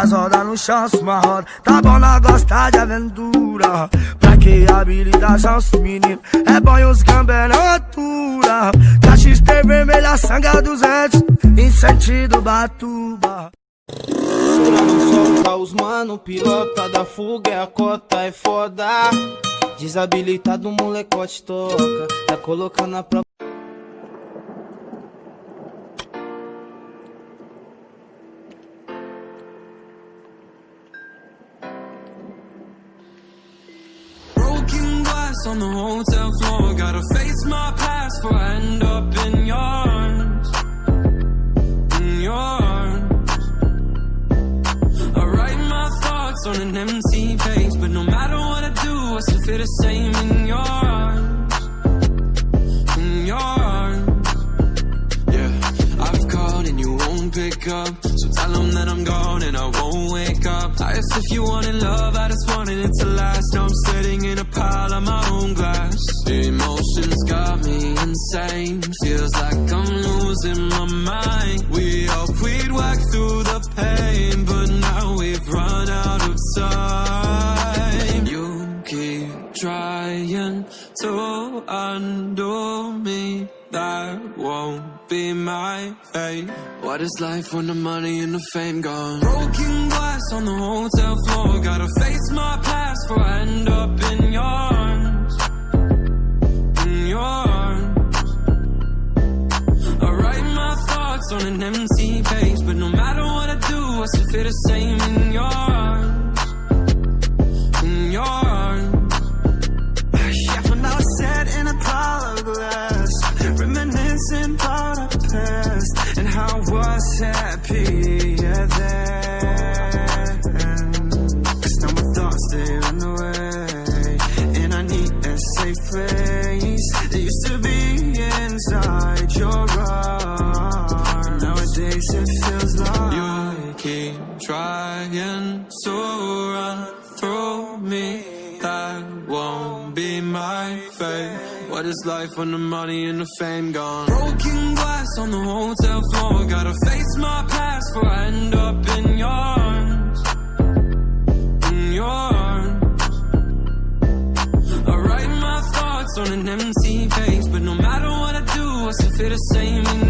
as rodas no chão, uma roda. Tá bom, nós gosta de aventura. Pra que habilitação, os meninos? É bom e os gambé na altura. KXT vermelha, sangue a 200, em sentido Batuba. Solta os mano, pilota da fuga, é a cota, é foda. Desabilitado, molecote toca, tá colocando a prova. Broken glass on the hotel floor, gotta face my past before I end up in your arms. In your arms. I write my thoughts on an empty page, but no matter what I do, I still feel the same in your arms. In your arms. Yeah, I've called and you won't pick up, so tell them that I'm gone and I won't wake up. I asked if you wanted love, I just wanted it to last. Now I'm sitting in a pile of my own glass. The emotions got me insane, feels like I'm losing my mind. We hoped we'd work through the pain, but now we've run out of time. You keep trying to undo me, that won't be my fate. What is life when the money and the fame gone? Broken glass on the hotel floor, gotta face my past before I end up in your arms. In your arms. I write my thoughts on an empty page, but no matter what I do, I still feel the same in your arms. In your arms. When I was sat in a pile of glass, reminiscing about our past and how I was happy then. 'Cause now my thoughts, they run away, and I need a safe place that used to be inside your arms. Nowadays it feels like you keep trying to run through me, that won't be my fate. What is life when the money and the fame gone? Broken glass on the hotel floor, gotta face my past before I end up in your arms. In your arms. I write my thoughts on an empty page, but no matter what I do, I still feel the same in